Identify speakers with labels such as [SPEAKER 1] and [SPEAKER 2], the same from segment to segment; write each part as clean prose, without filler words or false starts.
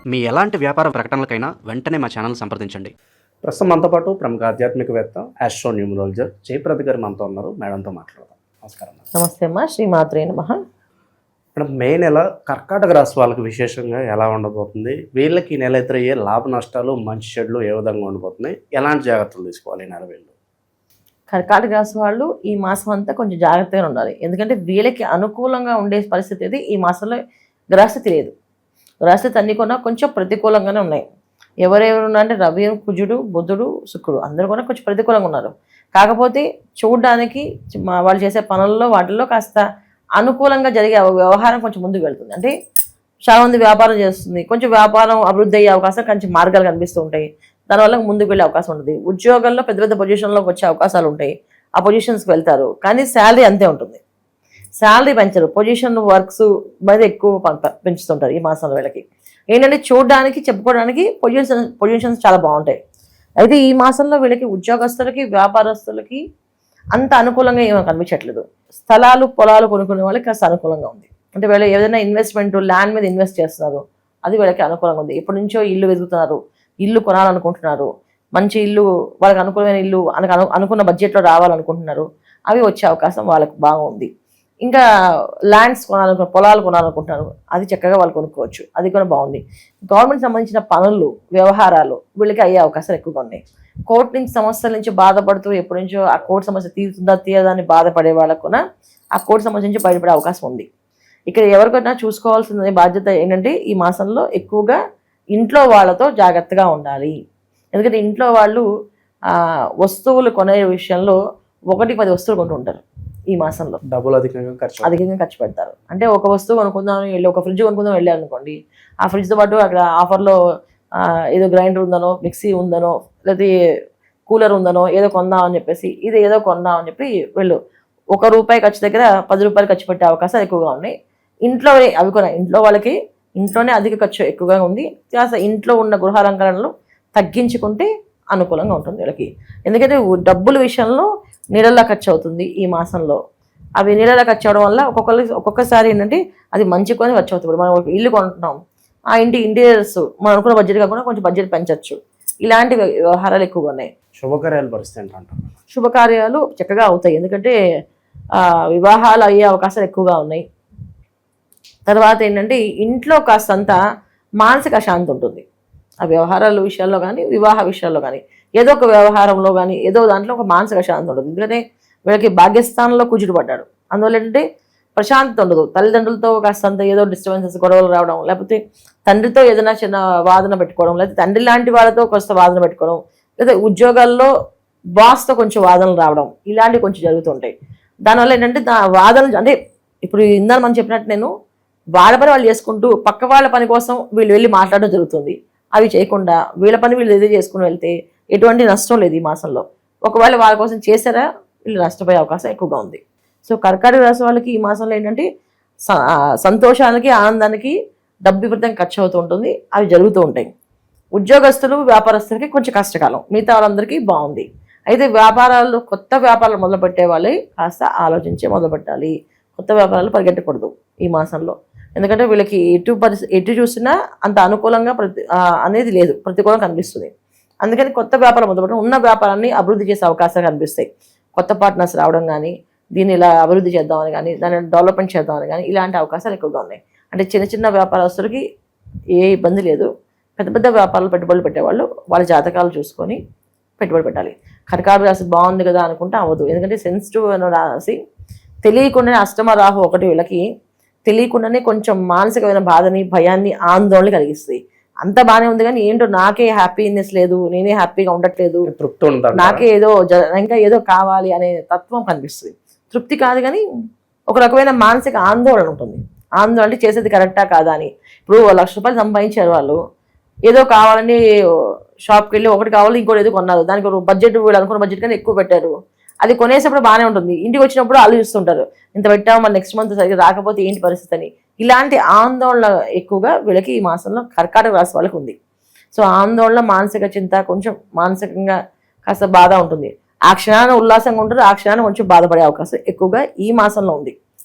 [SPEAKER 1] మీ ఎలాంటి వ్యాపార ప్రకటనలకైనా వెంటనే మా ఛానల్ సంప్రదించండి.
[SPEAKER 2] ప్రస్తుతం మనతో పాటు ప్రముఖ ఆధ్యాత్మికవేత్త ఆస్ట్రో న్యూమరాలజర్ జయప్రద గారు మనతో ఉన్నారు. మేడంతో మాట్లాడదాం. నమస్కారం.
[SPEAKER 3] నమస్తే అమ్మా. శ్రీమాత్రే నమః.
[SPEAKER 2] మేడం, మే నెల కర్కాటక రాశి వాళ్ళకి విశేషంగా ఎలా ఉండబోతుంది? వీళ్ళకి ఈ నెల ఎదురయ్యే లాభ నష్టాలు, మంచి చెడులు ఏ విధంగా ఉండబోతున్నాయి? ఎలాంటి జాగ్రత్తలు తీసుకోవాలి ఈ నెల వీళ్ళు?
[SPEAKER 3] కర్కాటక రాశి వాళ్ళు ఈ మాసం అంతా కొంచెం జాగ్రత్తగా ఉండాలి. ఎందుకంటే వీళ్ళకి అనుకూలంగా ఉండే పరిస్థితి ఇది ఈ మాసంలో గ్రహస్థితి లేదు. గ్రహస్థితి అన్ని కూడా కొంచెం ప్రతికూలంగానే ఉన్నాయి. ఎవరెవరు ఉన్నారంటే రవి, కుజుడు, బుధుడు, శుక్రుడు అందరూ కూడా కొంచెం ప్రతికూలంగా ఉన్నారు. కాకపోతే చూడడానికి వాళ్ళు చేసే పనుల్లో వాటిల్లో కాస్త అనుకూలంగా జరిగే వ్యవహారం కొంచెం ముందుకు వెళ్తుంది. అంటే చాలా మంది వ్యాపారం చేస్తుంది, కొంచెం వ్యాపారం అభివృద్ధి అయ్యే అవకాశం కొంచెం మార్గాలు కనిపిస్తూ ఉంటాయి. దానివల్ల ముందుకు వెళ్ళే అవకాశం ఉంటుంది. ఉద్యోగాల్లో పెద్ద పెద్ద పొజిషన్లోకి వచ్చే అవకాశాలు ఉంటాయి. ఆ పొజిషన్స్కి వెళ్తారు, కానీ శాలరీ అంతే ఉంటుంది. శాలరీ పెంచరు, పొజిషన్ వర్క్స్ మీద ఎక్కువ పెంచుతుంటారు ఈ మాసంలో. వీళ్ళకి ఏంటంటే చూడడానికి చెప్పుకోవడానికి పొజిషన్స్ చాలా బాగుంటాయి. అయితే ఈ మాసంలో వీళ్ళకి ఉద్యోగస్తులకి, వ్యాపారస్తులకి అంత అనుకూలంగా ఏమీ కనిపించట్లేదు. స్థలాలు, పొలాలు కొనుక్కునే వాళ్ళకి కాస్త అనుకూలంగా ఉంది. అంటే వీళ్ళు ఏదైనా ఇన్వెస్ట్మెంట్ ల్యాండ్ మీద ఇన్వెస్ట్ చేస్తున్నారు, అది వీళ్ళకి అనుకూలంగా ఉంది. ఎప్పటి నుంచో ఇల్లు వెతుకుతున్నారు, ఇల్లు కొనాలనుకుంటున్నారు, మంచి ఇల్లు, వాళ్ళకి అనుకూలమైన ఇల్లు అనుకున్న బడ్జెట్లో రావాలనుకుంటున్నారు, అవి వచ్చే అవకాశం వాళ్ళకి బాగుంది. ఇంకా ల్యాండ్స్ పొలాలు కొనాలనుకుంటున్నారు, అది చక్కగా వాళ్ళు కొనుక్కోవచ్చు, అది కూడా బాగుంది. గవర్నమెంట్ సంబంధించిన పనులు, వ్యవహారాలు వీళ్ళకి అయ్యే అవకాశాలు ఎక్కువగా ఉన్నాయి. కోర్టు నుంచి సమస్యల నుంచి బాధపడుతూ ఎప్పటి నుంచో ఆ కోర్టు సమస్య తీరుతుందా తీరదని బాధపడే వాళ్ళకు కూడా ఆ కోర్టు సమస్య నుంచి బయటపడే అవకాశం ఉంది. ఇక్కడ ఎవరికైనా చూసుకోవాల్సిన బాధ్యత ఏంటంటే ఈ మాసంలో ఎక్కువగా ఇంట్లో వాళ్ళతో జాగ్రత్తగా ఉండాలి. ఎందుకంటే ఇంట్లో వాళ్ళు వస్తువులు కొనే విషయంలో 1-10 వస్తువులు కొంటూ ఉంటారు. ఈ మాసంలో
[SPEAKER 2] డబ్బులు అధికంగా ఖర్చు
[SPEAKER 3] పెడతారు. అంటే ఒక వస్తువు కొనుక్కుందాం వెళ్ళి, ఒక ఫ్రిడ్జ్ కొనుక్కుందాం వెళ్ళారు అనుకోండి, ఆ ఫ్రిడ్జ్తో పాటు అక్కడ ఆఫర్లో ఏదో గ్రైండర్ ఉందనో, మిక్సీ ఉందనో, లేదా కూలర్ ఉందనో ఏదో కొందాం అని చెప్పేసి ఇది ఏదో కొందాం అని చెప్పి వెళ్ళు ₹1 ఖర్చు దగ్గర ₹10 ఖర్చు పెట్టే అవకాశాలు ఎక్కువగా ఉన్నాయి. ఇంట్లో అవి కూడా ఇంట్లో వాళ్ళకి ఇంట్లోనే అధిక ఖర్చు ఎక్కువగా ఉంది. కాస్త ఇంట్లో ఉన్న గృహాలంకరణలు తగ్గించుకుంటే అనుకూలంగా ఉంటుంది వీళ్ళకి. ఎందుకంటే డబ్బుల విషయంలో నీళ్ళలా ఖర్చు అవుతుంది ఈ మాసంలో. అవి నీళ్ళలా ఖర్చు అవడం వల్ల ఒక్కొక్కసారి ఏంటంటే అది మంచి కొని ఖర్చు అవుతుంది. మనం ఒక ఇల్లు కొంటున్నాం, ఆ ఇంటి ఇంటీరియర్స్ మనం అనుకున్న బడ్జెట్ కాకుండా కొంచెం బడ్జెట్ పెంచవచ్చు. ఇలాంటి వ్యవహారాలు ఎక్కువగా ఉన్నాయి.
[SPEAKER 2] శుభకార్యాల పరిస్థితి ఏంటంటారు?
[SPEAKER 3] శుభకార్యాలు చక్కగా అవుతాయి, ఎందుకంటే వివాహాలు అయ్యే అవకాశాలు ఎక్కువగా ఉన్నాయి. తర్వాత ఏంటంటే ఇంట్లో కాస్తంత మానసిక అశాంతి ఉంటుంది. ఆ వ్యవహారాల విషయాల్లో కానీ, వివాహ విషయాల్లో కానీ, ఏదో ఒక వ్యవహారంలో కానీ ఏదో దాంట్లో ఒక మానసిక అశాంతి ఉంటుంది. ఎందుకంటే వీళ్ళకి భాగ్యస్థానంలో కుజుడు పడ్డాడు. అందువల్ల ఏంటంటే ప్రశాంతత ఉండదు. తల్లిదండ్రులతో కాస్తంత ఏదో డిస్టర్బెన్సెస్, గొడవలు రావడం, లేకపోతే తండ్రితో ఏదైనా చిన్న వాదన పెట్టుకోవడం, లేకపోతే తండ్రి లాంటి వాళ్ళతో కొంత వాదన పెట్టుకోవడం, లేదా ఉద్యోగాల్లో బాస్తో కొంచెం వాదనలు రావడం, ఇలాంటివి కొంచెం జరుగుతుంటాయి. దానివల్ల ఏంటంటే వాదనలు అంటే ఇప్పుడు ఇందాక మనం చెప్పినట్టు నేను వాళ్ళ పని వాళ్ళు చేసుకుంటూ పక్క వాళ్ళ పని కోసం వీళ్ళు వెళ్ళి మాట్లాడడం జరుగుతుంది. అవి చేయకుండా వీళ్ళ పని వీళ్ళు ఏదో చేసుకుని వెళ్తే ఎటువంటి నష్టం లేదు ఈ మాసంలో. ఒకవేళ వాళ్ళ కోసం చేశారా వీళ్ళు నష్టపోయే అవకాశం ఎక్కువగా ఉంది. సో కర్కాటక రాశి వాళ్ళకి ఈ మాసంలో ఏంటంటే సంతోషానికి, ఆనందానికి డబ్బు విపరీతంగా ఖర్చు అవుతూ ఉంటుంది, అవి జరుగుతూ ఉంటాయి. ఉద్యోగస్తులు, వ్యాపారస్తులకి కొంచెం కష్టకాలం, మిగతా వాళ్ళందరికీ బాగుంది. అయితే వ్యాపారాలు, కొత్త వ్యాపారాలు మొదలుపెట్టే వాళ్ళే కాస్త ఆలోచించే మొదలుపెట్టాలి. కొత్త వ్యాపారాలు పరిగెట్టకూడదు ఈ మాసంలో. ఎందుకంటే వీళ్ళకి ఎటు చూసినా అంత అనుకూలంగా అనేది లేదు, ప్రతికూలం కనిపిస్తుంది. అందుకని కొత్త వ్యాపారం మొదలుపెట్టడం, ఉన్న వ్యాపారాన్ని అభివృద్ధి చేసే అవకాశాలు కనిపిస్తాయి. కొత్త పార్ట్నర్స్ రావడం కానీ, దీన్ని ఇలా అభివృద్ధి చేద్దామని కానీ, దాన్ని డెవలప్మెంట్ చేద్దామని కానీ ఇలాంటి అవకాశాలు ఎక్కువగా ఉన్నాయి. అంటే చిన్న చిన్న వ్యాపారస్తులకి ఏ ఇబ్బంది లేదు. పెద్ద పెద్ద వ్యాపారాలు పెట్టుబడులు పెట్టేవాళ్ళు వాళ్ళ జాతకాలు చూసుకొని పెట్టుబడి పెట్టాలి. కర్కాటక రాశి బాగుంది కదా అనుకుంటే అవ్వదు. ఎందుకంటే సెన్సిటివ్ రాశి, తెలియకుండానే అష్టమ రాహు ఒకటి వీళ్ళకి తెలియకుండానే కొంచెం మానసికమైన బాధని, భయాన్ని, ఆందోళన కలిగిస్తాయి. అంత బాగానే ఉంది కానీ ఏంటో నాకే హ్యాపీనెస్ లేదు, నేనే హ్యాపీగా ఉండట్లేదు,
[SPEAKER 2] తృప్తి ఉండదు,
[SPEAKER 3] నాకే ఏదో ఇంకా ఏదో కావాలి అనే తత్వం కనిపిస్తుంది. తృప్తి కాదు కానీ ఒక రకమైన మానసిక ఆందోళన ఉంటుంది. ఆందోళన అంటే చేసేది కరెక్టా కాదా అని. ఇప్పుడు ₹1,00,000 సంపాదించారు వాళ్ళు, ఏదో కావాలని షాప్కి వెళ్ళి ఒకటి కావాలి ఇంకోటి ఏదో కొన్నారు, దానికి బడ్జెట్ వీళ్ళు అనుకున్న బడ్జెట్ కానీ ఎక్కువ పెట్టారు. అది కొనేసేప్పుడు బాగానే ఉంటుంది, ఇంటికి వచ్చినప్పుడు ఆలోచిస్తుంటారు ఇంత పెట్టాము మరి నెక్స్ట్ మంత్ సరిగ్గా రాకపోతే ఏంటి పరిస్థితి అని. ఇలాంటి ఆందోళన ఎక్కువగా వీళ్ళకి ఈ మాసంలో కర్కాటక రాశి వాళ్ళకి ఉంది. సో ఆందోళన, మానసిక చింత, కొంచెం మానసికంగా కాస్త బాధ ఉంటుంది. ఆ క్షణాన్ని ఉల్లాసంగా ఉంటారు, ఆ క్షణాన్ని కొంచెం బాధపడే అవకాశం ఎక్కువగా ఈ మాసంలో ఉంది.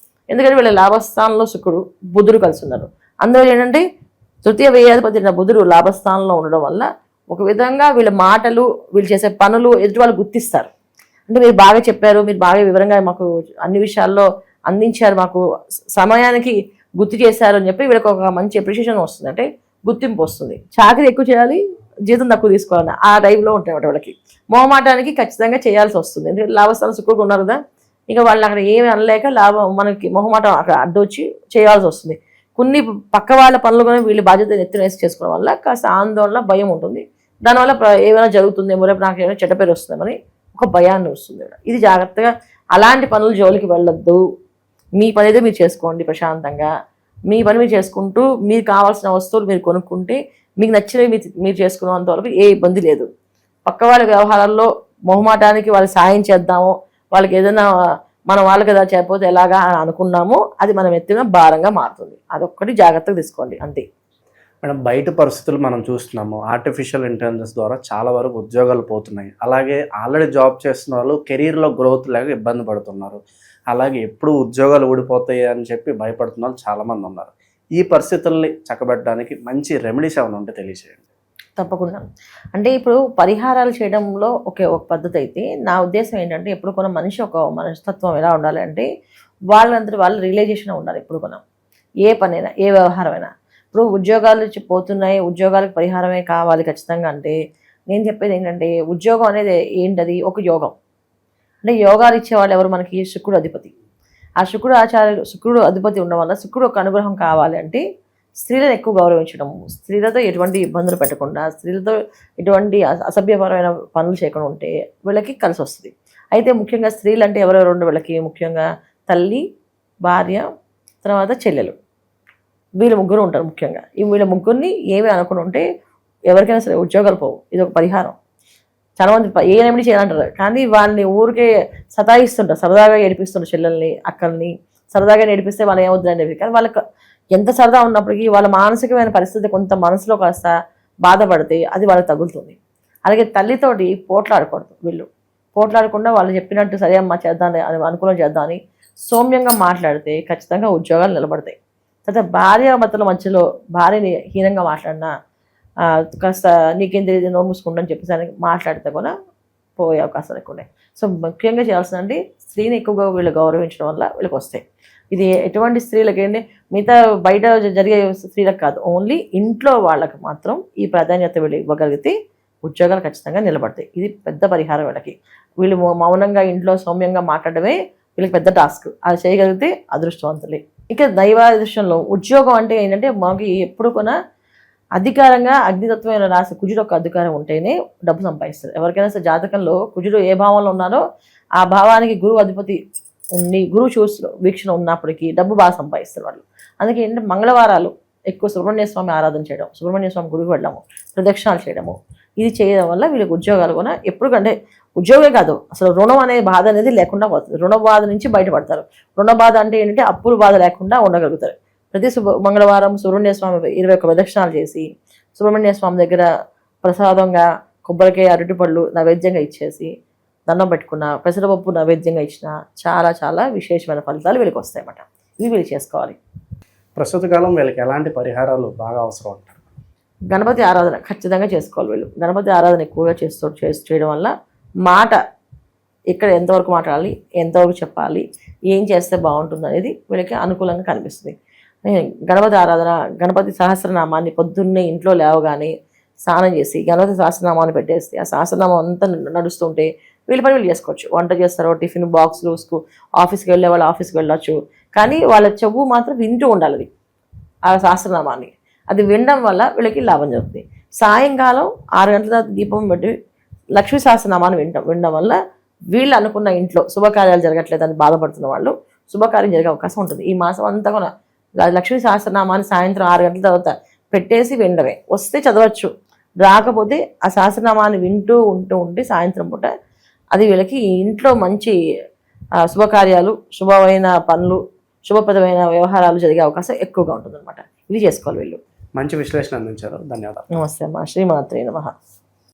[SPEAKER 3] ఎందుకంటే వీళ్ళ లాభస్థానంలో శుక్రుడు, బుధుడు కలిసి ఉన్నారు. అందువల్ల ఏంటంటే తృతీయ వ్యయాధిపతి బుధుడు లాభస్థానంలో ఉండడం వల్ల ఒక విధంగా వీళ్ళ మాటలు వీళ్ళు చేసే పనులు ఎదుటి వాళ్ళు గుర్తిస్తారు. అంటే మీరు బాగా చెప్పారు, మీరు బాగా వివరంగా మాకు అన్ని విషయాల్లో అందించారు, మాకు సమయానికి గుర్తు చేశారు అని చెప్పి వీళ్ళకి ఒక మంచి అప్రిషియేషన్ వస్తుంది, అంటే గుర్తింపు వస్తుంది. చాకరీ ఎక్కువ చేయాలి, జీతం తక్కువ తీసుకోవాలని ఆ టైంలో ఉంటాయి వాళ్ళకి. మొహమాటానికి ఖచ్చితంగా చేయాల్సి వస్తుంది, ఎందుకంటే లాభస్థానం శుక్రుడు ఉన్నారు కదా, ఇక వాళ్ళు అక్కడ ఏమి అనలేక లాభం మనకి మొహమాటం అక్కడ అడ్డొచ్చి చేయాల్సి వస్తుంది. కొన్ని పక్క వాళ్ళ పనులు కూడా వీళ్ళు బాధ్యత ఎత్తున వేసి చేసుకోవడం వల్ల కాస్త ఆందోళన, భయం ఉంటుంది. దానివల్ల ఏమైనా జరుగుతుందేమో, రేపు నాకు ఏమైనా చెడ్డ పేరు వస్తుందేమని ఒక భయాన్ని వస్తుంది. ఇది జాగ్రత్తగా అలాంటి పనులు జోలికి వెళ్ళొద్దు. మీ పని అయితే మీరు చేసుకోండి ప్రశాంతంగా. మీ పని మీరు చేసుకుంటూ మీకు కావాల్సిన వస్తువులు మీరు కొనుక్కుంటే మీకు నచ్చినవి మీరు చేసుకున్నంత వరకు ఏ ఇబ్బంది లేదు. పక్క వాళ్ళ వ్యవహారాల్లో మొహమాటానికి వాళ్ళకి సాయం చేద్దాము, వాళ్ళకి ఏదైనా మనం వాళ్ళకి ఏదైనా చేయకపోతే ఎలాగా అని అనుకున్నామో అది మనం ఎత్తిన భారంగా మారుతుంది. అదొక్కటి జాగ్రత్తగా తీసుకోండి అంతే.
[SPEAKER 2] మేడం, బయట పరిస్థితులు మనం చూస్తున్నాము, ఆర్టిఫిషియల్ ఇంటెలిజెన్స్ ద్వారా చాలా వరకు ఉద్యోగాలు పోతున్నాయి. అలాగే ఆల్రెడీ జాబ్ చేస్తున్న వాళ్ళు కెరీర్లో గ్రోత్ లేక ఇబ్బంది పడుతున్నారు. అలాగే ఎప్పుడు ఉద్యోగాలు ఊడిపోతాయి అని చెప్పి భయపడుతున్న వాళ్ళు చాలామంది ఉన్నారు. ఈ పరిస్థితుల్ని చక్కబెట్టడానికి మంచి రెమెడీస్ ఏమైనా ఉంటే తెలియజేయండి.
[SPEAKER 3] తప్పకుండా. అంటే ఇప్పుడు పరిహారాలు చేయడంలో ఒక పద్ధతి అయితే, నా ఉద్దేశం ఏంటంటే ఎప్పుడు కొన మనిషి ఒక మనస్తత్వం ఎలా ఉండాలి అంటే వాళ్ళందరూ వాళ్ళ రియలైజేషన్ ఉండాలి. ఎప్పుడు కొన ఏ పనైనా ఏ వ్యవహారమైనా, ఇప్పుడు ఉద్యోగాలు పోతున్నాయి, ఉద్యోగాలకు పరిహారమే కావాలి ఖచ్చితంగా అంటే నేను చెప్పేది ఏంటంటే ఉద్యోగం అనేది ఏంటది ఒక యోగం. అంటే యోగాలు ఇచ్చేవాళ్ళు ఎవరు మనకి? శుక్రుడు అధిపతి. ఆ శుక్రుడు అధిపతి ఉండడం వల్ల శుక్రుడు ఒక అనుగ్రహం కావాలి అంటే స్త్రీలను ఎక్కువ గౌరవించడం, స్త్రీలతో ఎటువంటి ఇబ్బందులు పెట్టకుండా, స్త్రీలతో ఎటువంటి అసభ్యపరమైన పనులు చేయకుండా ఉంటే వీళ్ళకి కలిసి వస్తుంది. అయితే ముఖ్యంగా స్త్రీలు అంటే ఎవరెవరు ఉండే వీళ్ళకి ముఖ్యంగా తల్లి, భార్య, తర్వాత చెల్లెలు, వీళ్ళు ముగ్గురు ఉంటారు ముఖ్యంగా. వీళ్ళ ముగ్గురిని ఏమి అనుకుని ఉంటే ఎవరికైనా సరే ఉద్యోగాలు పోవు. ఇది ఒక పరిహారం. చాలామంది ఏ రెమెడీ చేయాలంటారు, కానీ వాళ్ళని ఊరికే సతాయిస్తుంటారు, సరదాగా ఏడిపిస్తుంటారు చెల్లెల్ని, అక్కల్ని సరదాగా ఏడిపిస్తే వాళ్ళు ఏమవుతుందని చెప్పి. కానీ వాళ్ళకి ఎంత సరదా ఉన్నప్పటికీ వాళ్ళ మానసికమైన పరిస్థితి కొంత మనసులో కాస్త బాధపడితే అది వాళ్ళకి తగులుతుంది. అలాగే తల్లితోటి పోట్లాడకూడదు. వీళ్ళు పోట్లాడకుండా వాళ్ళు చెప్పినట్టు సరే అమ్మా చేద్దాం అని అనుకూలం చేద్దామని సౌమ్యంగా మాట్లాడితే ఖచ్చితంగా ఉద్యోగాలు నిలబడతాయి. తర్వాత భార్య భర్తల మధ్యలో భార్యని హీనంగా మాట్లాడినా కాస్త నీకేం తెలియదు నో మూసుకుంటని చెప్పేసి మాట్లాడితే కూడా పోయే అవకాశాలు ఎక్కువ ఉన్నాయి. సో ముఖ్యంగా చేయాల్సిందంటే స్త్రీని ఎక్కువగా వీళ్ళు గౌరవించడం వల్ల వీళ్ళకి వస్తాయి. ఇది ఎటువంటి స్త్రీలకేంటి, మిగతా బయట జరిగే స్త్రీలకు కాదు, ఓన్లీ ఇంట్లో వాళ్ళకి మాత్రం ఈ ప్రాధాన్యత వీళ్ళు ఇవ్వగలిగితే ఉద్యోగాలు ఖచ్చితంగా నిలబడతాయి. ఇది పెద్ద పరిహారం వీళ్ళకి. వీళ్ళు మౌనంగా ఇంట్లో సౌమ్యంగా మాట్లాడమే వీళ్ళకి పెద్ద టాస్క్. అది చేయగలిగితే అదృష్టవంతులే. ఇక దైవాదృష్టంలో ఉద్యోగం అంటే ఏంటంటే మాకు ఎప్పుడు కూడా అధికారంగా అగ్నితత్వమైన రాశి కుజుడు ఒక అధికారం ఉంటేనే డబ్బు సంపాదిస్తారు. ఎవరికైనా సరే జాతకంలో కుజుడు ఏ భావంలో ఉన్నారో ఆ భావానికి గురువు అధిపతి ఉండి గురువు వీక్షణ ఉన్నప్పటికీ డబ్బు బాగా సంపాదిస్తారు వాళ్ళు. అందుకే ఏంటంటే మంగళవారాలు ఎక్కువ సుబ్రహ్మణ్య స్వామి ఆరాధన చేయడం, సుబ్రహ్మణ్య స్వామి గుడికి వెళ్ళడము, ప్రదక్షిణాలు చేయడము, ఇది చేయడం వల్ల వీళ్ళకి ఉద్యోగాలు కూడా ఎప్పుడు కంటే ఉద్యోగమే కాదు అసలు రుణం అనే బాధ అనేది లేకుండా పోతుంది. రుణ బాధ నుంచి బయటపడతారు. రుణ బాధ అంటే ఏంటంటే అప్పుల బాధ లేకుండా ఉండగలుగుతారు. ప్రతి మంగళవారం సుబ్రహ్మణ్య స్వామి 21 ప్రదక్షిణాలు చేసి సుబ్రహ్మణ్య స్వామి దగ్గర ప్రసాదంగా కొబ్బరికాయ, అరటిపళ్ళు నైవేద్యంగా ఇచ్చేసి దండం పెట్టుకున్న, పెసరపప్పు నైవేద్యంగా ఇచ్చిన చాలా చాలా విశేషమైన ఫలితాలు వీళ్ళకి వస్తాయన్నమాట. ఇవి వీళ్ళు చేసుకోవాలి.
[SPEAKER 2] ప్రస్తుత కాలం వీళ్ళకి ఎలాంటి పరిహారాలు బాగా అవసరం అంటారు?
[SPEAKER 3] గణపతి ఆరాధన ఖచ్చితంగా చేసుకోవాలి వీళ్ళు. గణపతి ఆరాధన ఎక్కువగా చేయడం వల్ల మాట ఇక్కడ ఎంతవరకు మాట్లాడాలి, ఎంతవరకు చెప్పాలి, ఏం చేస్తే బాగుంటుంది అనేది వీళ్ళకి అనుకూలంగా కనిపిస్తుంది. గణపతి ఆరాధన, గణపతి సహస్రనామాన్ని పొద్దున్నే ఇంట్లో లేవగానే స్నానం చేసి గణపతి సహస్రనామాన్ని పెట్టేస్తే ఆ సహస్రనామం అంతా నడుస్తుంటే వీళ్ళ పని వీళ్ళు చేసుకోవచ్చు. వంట చేస్తారు, టిఫిన్ బాక్స్లు, ఆఫీస్కి వెళ్ళే వాళ్ళు ఆఫీస్కి వెళ్ళొచ్చు. కానీ వాళ్ళ చెవు మాత్రం వింటూ ఉండాలి అది, ఆ సహస్రనామాన్ని. అది వినడం వల్ల వీళ్ళకి లాభం జరుగుతుంది. సాయంకాలం 6 గంటల తర్వాత దీపం పెట్టి లక్ష్మీ సహస్రనామాన్ని వినడం వల్ల వీళ్ళు అనుకున్న ఇంట్లో శుభకార్యాలు జరగట్లేదని బాధపడుతున్న వాళ్ళు శుభకార్యం జరిగే అవకాశం ఉంటుంది. ఈ మాసం అంతా కూడా లక్ష్మీ సహస్రనామాన్ని సాయంత్రం 6 గంటల తర్వాత పెట్టేసి వినడమే. వస్తే చదవచ్చు, రాకపోతే ఆ సహస్రనామాన్ని వింటూ ఉంటే సాయంత్రం పూట అది వీళ్ళకి ఇంట్లో మంచి శుభకార్యాలు, శుభమైన పనులు, శుభప్రదమైన వ్యవహారాలు జరిగే అవకాశం ఎక్కువగా ఉంటుందన్నమాట. ఇవి చేసుకోవాలి వీళ్ళు.
[SPEAKER 2] మంచి విశ్లేషణ అందించారు, ధన్యవాదాలు.
[SPEAKER 3] నమస్తే అమ్మా. శ్రీమాత్రే నమః.